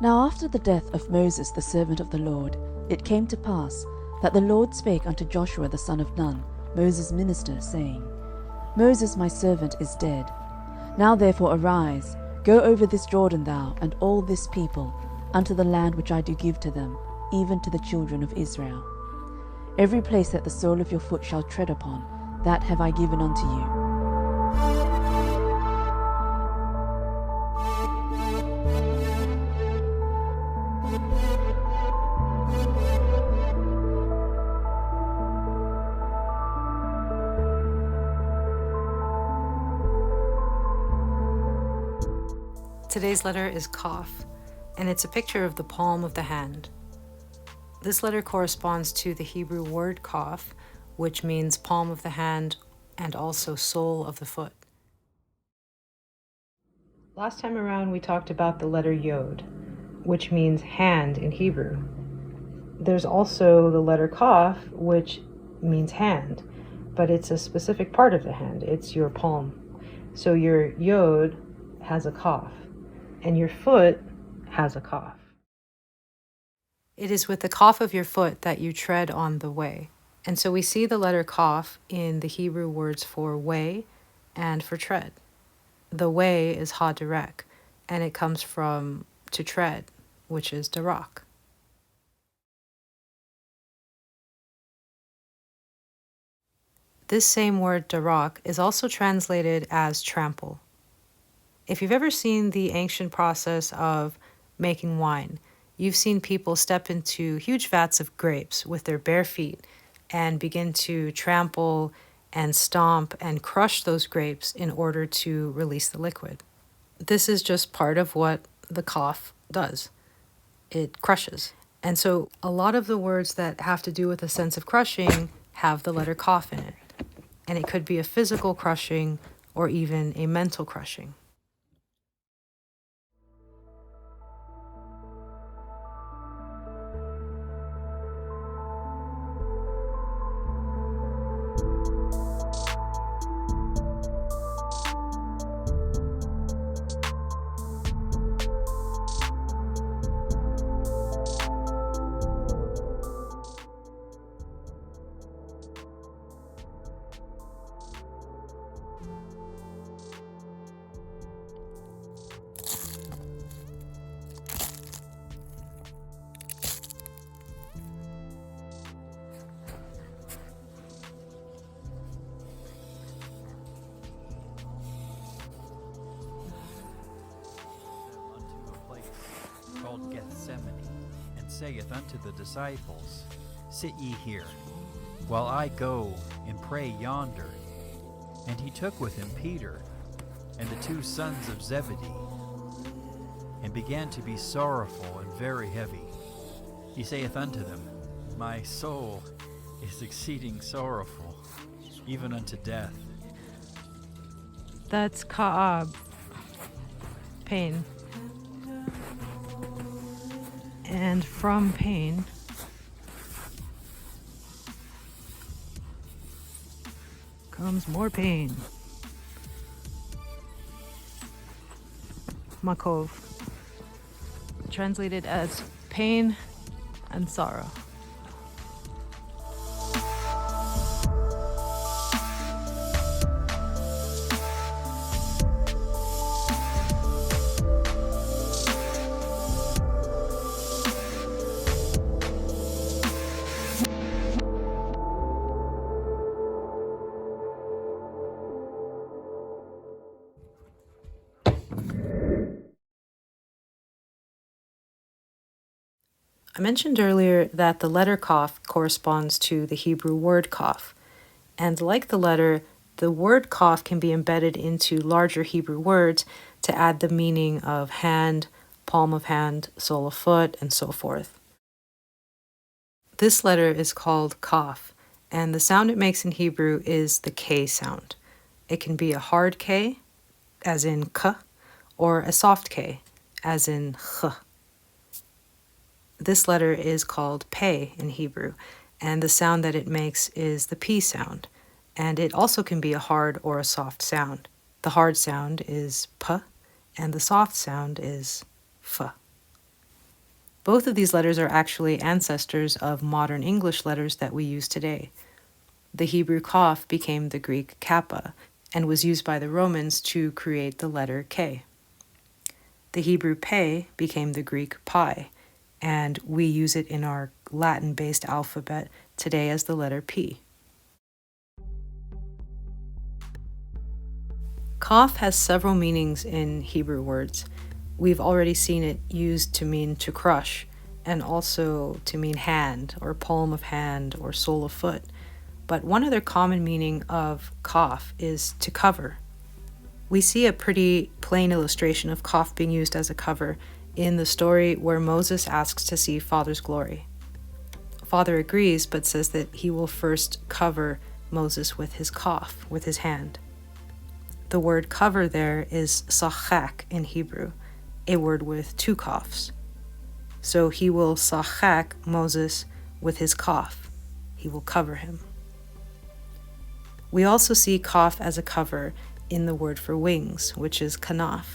Now after the death of Moses the servant of the Lord, it came to pass, that the Lord spake unto Joshua the son of Nun, Moses' minister, saying, Moses my servant is dead. Now therefore arise, go over this Jordan thou, and all this people, unto the land which I do give to them, even to the children of Israel. Every place that the sole of your foot shall tread upon, that have I given unto you. Today's letter is Kaph, and it's a picture of the palm of the hand. This letter corresponds to the Hebrew word Kaph, which means palm of the hand and also sole of the foot. Last time around we talked about the letter Yod, which means hand in Hebrew. There's also the letter Kaph, which means hand, but it's a specific part of the hand. It's your palm. So your Yod has a Kaph, and your foot has a Kaph. It is with the Kaph of your foot that you tread on the way. And so we see the letter Kaph in the Hebrew words for way and for tread. The way is Darak, and it comes from to tread, which is Darak. This same word Darak is also translated as trample. If you've ever seen the ancient process of making wine, you've seen people step into huge vats of grapes with their bare feet and begin to trample and stomp and crush those grapes in order to release the liquid. This is just part of what the Kaph does. It crushes. And so a lot of the words that have to do with a sense of crushing have the letter Kaph in it. And it could be a physical crushing or even a mental crushing. Called Gethsemane, and saith unto the disciples, Sit ye here, while I go and pray yonder. And he took with him Peter and the two sons of Zebedee, and began to be sorrowful and very heavy. He saith unto them, My soul is exceeding sorrowful, even unto death. That's Kathab, pain. And from pain comes more pain. Makov, translated as pain and sorrow. I mentioned earlier that the letter Kaph corresponds to the Hebrew word Kaph, and like the letter, the word Kaph can be embedded into larger Hebrew words to add the meaning of hand, palm of hand, sole of foot, and so forth. This letter is called Kaph, and the sound it makes in Hebrew is the K sound. It can be a hard K, as in K, or a soft K, as in Ch. This letter is called Pe in Hebrew, and the sound that it makes is the P sound, and it also can be a hard or a soft sound. The hard sound is P, and the soft sound is F. Both of these letters are actually ancestors of modern English letters that we use today. The Hebrew Kaph became the Greek kappa and was used by the Romans to create the letter K. The Hebrew pe became the Greek pi, and we use it in our Latin-based alphabet today as the letter P. Kaph has several meanings in Hebrew words. We've already seen it used to mean to crush, and also to mean hand, or palm of hand, or sole of foot. But one other common meaning of Kaph is to cover. We see a pretty plain illustration of Kaph being used as a cover in the story where Moses asks to see Father's glory. Father agrees, but says that he will first cover Moses with his Kaph, with his hand. The word cover there is sachak in Hebrew, a word with two Kaphs. So he will sachak Moses with his Kaph. He will cover him. We also see Kaph as a cover in the word for wings, which is kanaf,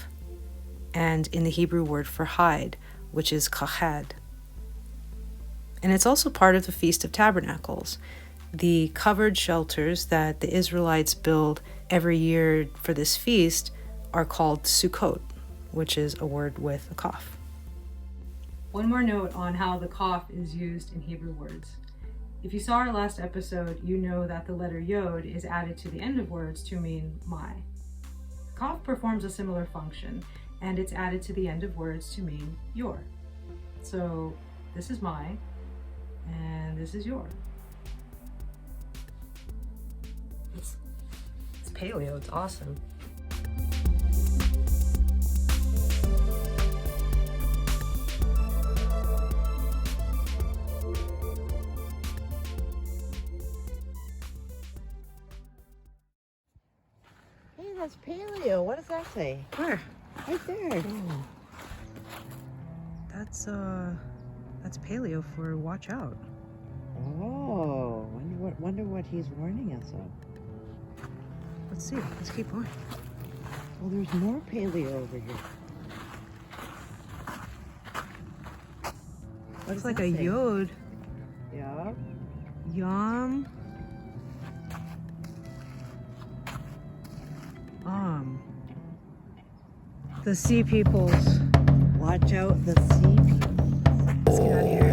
and in the Hebrew word for hide, which is kahad. And it's also part of the Feast of Tabernacles, the covered shelters that the Israelites build every year for this feast are called Sukkot, which is a word with a Kaph. One more note on how the Kaph is used in Hebrew words. If you saw our last episode, you know that the letter Yod is added to the end of words to mean my. Kaph performs a similar function, and it's added to the end of words to mean your. So this is my, and this is your. It's paleo, it's awesome. Hey, that's paleo. What does that say? Where? Right there. Oh. That's paleo for watch out. Oh, wonder what he's warning us of. Let's see. Let's keep going. Well, there's more paleo over here. Looks does like that a say? yod. Yeah. Yom. The sea peoples. Watch out, the sea people. Let's get out of here.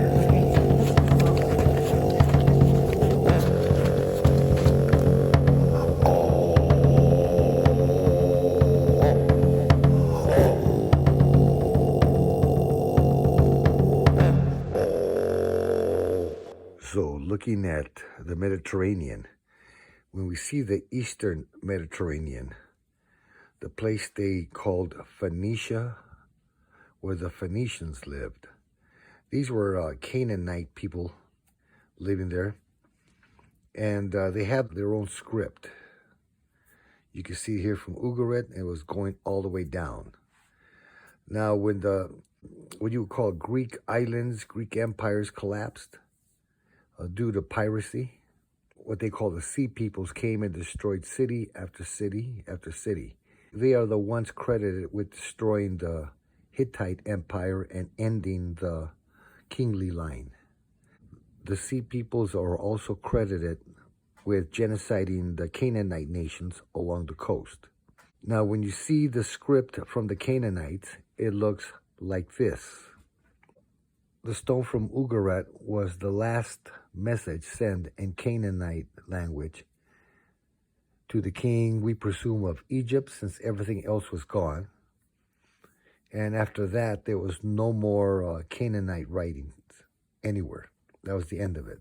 So, looking at the Mediterranean, when we see the Eastern Mediterranean, the place they called Phoenicia, where the Phoenicians lived, these were Canaanite people living there, and they had their own script. You can see here from Ugarit, it was going all the way down. Now, when what you would call Greek islands, Greek empires collapsed, due to piracy, what they call the sea peoples came and destroyed city after city after city. They are the ones credited with destroying the Hittite Empire and ending the kingly line. The sea peoples are also credited with genociding the Canaanite nations along the coast. Now, when you see the script from the Canaanites, it looks like this. The stone from Ugarit was the last message sent in Canaanite language to the king, we presume, of Egypt, since everything else was gone. And after that, there was no more Canaanite writings anywhere. That was the end of it.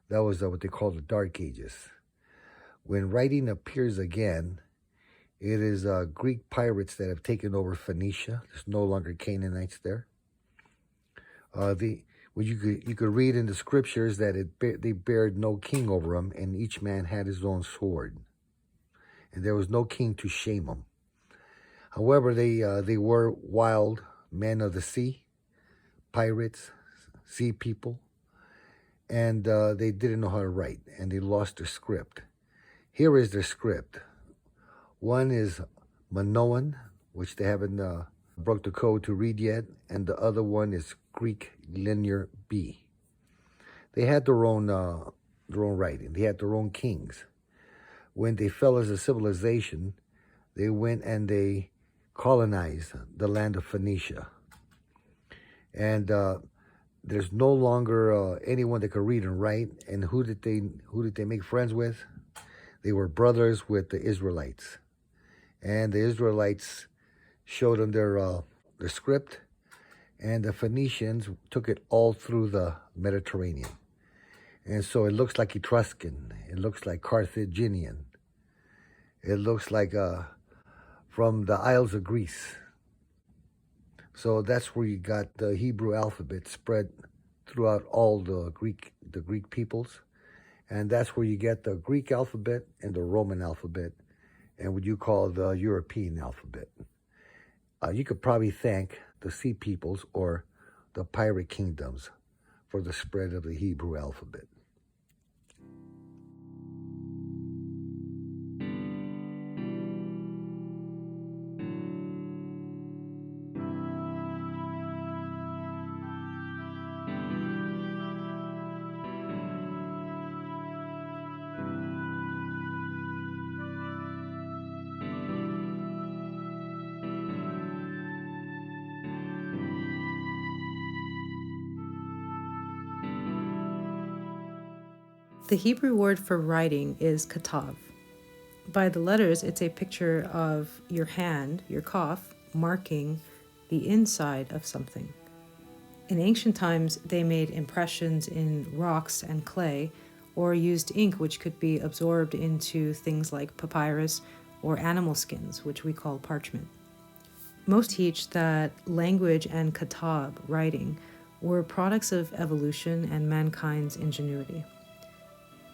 That was what they call the Dark Ages. When writing appears again, it is Greek pirates that have taken over Phoenicia. There's no longer Canaanites there. You could read in the scriptures that they bared no king over them, and each man had his own sword, and there was no king to shame them. However, they were wild men of the sea, pirates, sea people, and they didn't know how to write, and they lost their script. Here is their script. One is Minoan, which they haven't broke the code to read yet, and the other one is Greek Linear B. They had their own writing. They had their own kings. When they fell as a civilization, they went and they colonized the land of Phoenicia. And there's no longer anyone that could read and write. And who did they make friends with? They were brothers with the Israelites. And the Israelites showed them their script, and the Phoenicians took it all through the Mediterranean. And so it looks like Etruscan. It looks like Carthaginian. It looks like from the Isles of Greece. So that's where you got the Hebrew alphabet spread throughout all the Greek peoples. And that's where you get the Greek alphabet and the Roman alphabet and what you call the European alphabet. You could probably thank the Sea Peoples or the Pirate Kingdoms for the spread of the Hebrew alphabet. The Hebrew word for writing is Kathab. By the letters, it's a picture of your hand, your Kaph, marking the inside of something. In ancient times, they made impressions in rocks and clay, or used ink which could be absorbed into things like papyrus or animal skins, which we call parchment. Most teach that language and Kathab, writing, were products of evolution and mankind's ingenuity.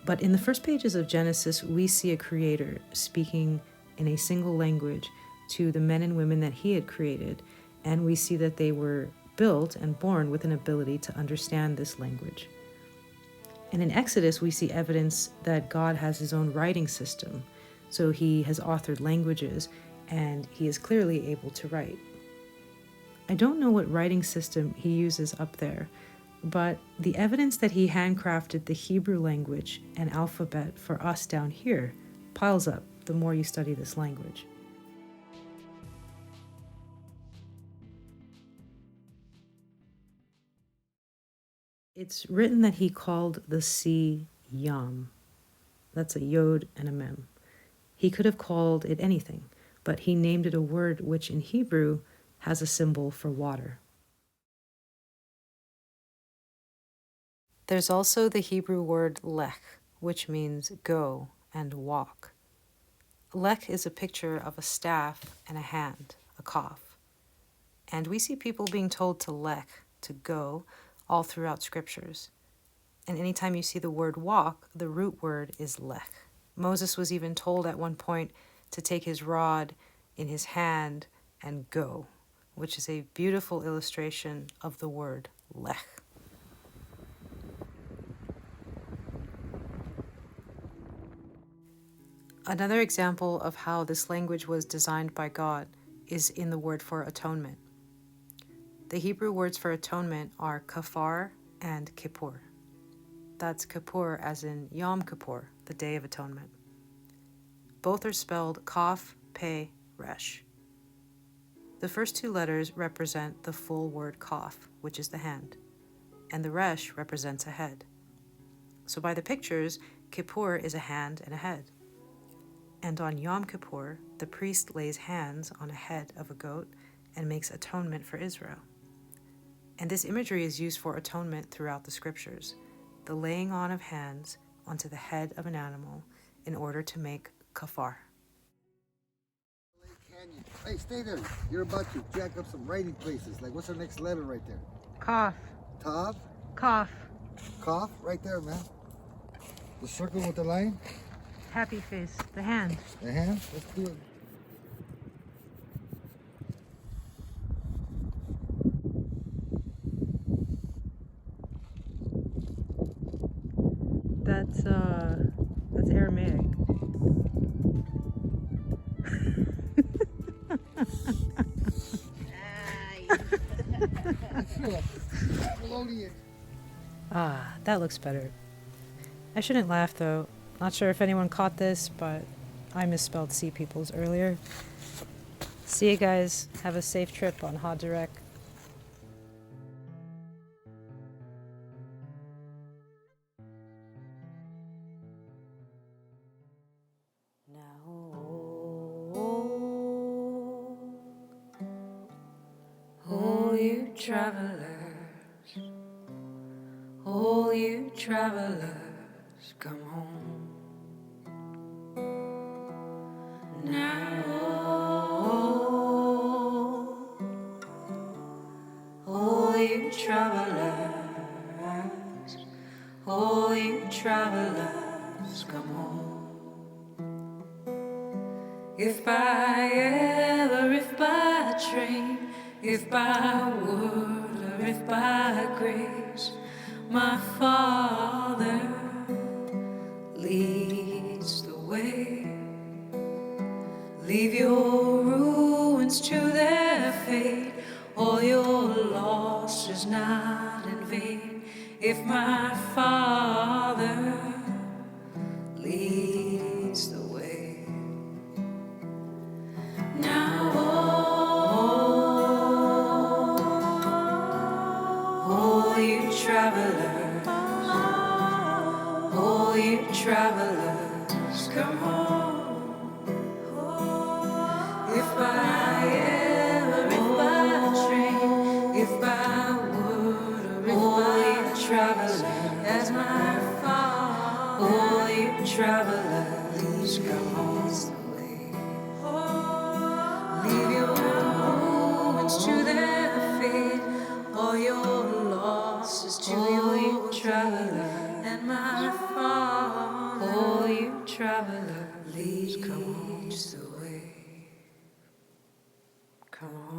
But in the first pages of Genesis, we see a creator speaking in a single language to the men and women that he had created, and we see that they were built and born with an ability to understand this language. And in Exodus, we see evidence that God has his own writing system, so he has authored languages, and he is clearly able to write. I don't know what writing system he uses up there, but the evidence that he handcrafted the Hebrew language and alphabet for us down here piles up the more you study this language. It's written that he called the sea Yam. That's a Yod and a Mem. He could have called it anything, but he named it a word which in Hebrew has a symbol for water. There's also the Hebrew word Lekh, which means go and walk. Lekh is a picture of a staff and a hand, a Kaph. And we see people being told to Lekh, to go, all throughout scriptures. And anytime you see the word walk, the root word is Lekh. Moses was even told at one point to take his rod in his hand and go, which is a beautiful illustration of the word Lekh. Another example of how this language was designed by God is in the word for atonement. The Hebrew words for atonement are kafar and kippur. That's kippur as in Yom Kippur, the Day of Atonement. Both are spelled Kaph, Pe, Resh. The first two letters represent the full word Kaph, which is the hand, and the Resh represents a head. So by the pictures, Kippur is a hand and a head. And on Yom Kippur, the priest lays hands on a head of a goat and makes atonement for Israel. And this imagery is used for atonement throughout the scriptures, the laying on of hands onto the head of an animal in order to make kafar. Hey, stay there. You're about to jack up some writing places. Like, what's our next letter right there? Kaph. Tav? Kaph. Kaph? Right there, man. The circle with the line? Happy face. The hand. The hand? Let's do it. That's Aramaic. Ah, that looks better. I shouldn't laugh though. Not sure if anyone caught this, but I misspelled sea peoples earlier. See you guys. Have a safe trip on Darak. Oh, you travelers, oh, you travelers, come home now. Oh, you travelers, oh, you travelers, come home. If by train, if by word, or if by grace, my Father leads the way. Leave your ruins to their fate, all your loss is not in vain. If my Father leads the way. Now, oh, you travelers, oh, you travelers, come home. If by train, if by word, or if by travelers, as my Father, oh, you travelers, come home. Leave your ruins to their fate, all your losses to your traveler, and my Father, oh, you traveler, leads the way. Come on.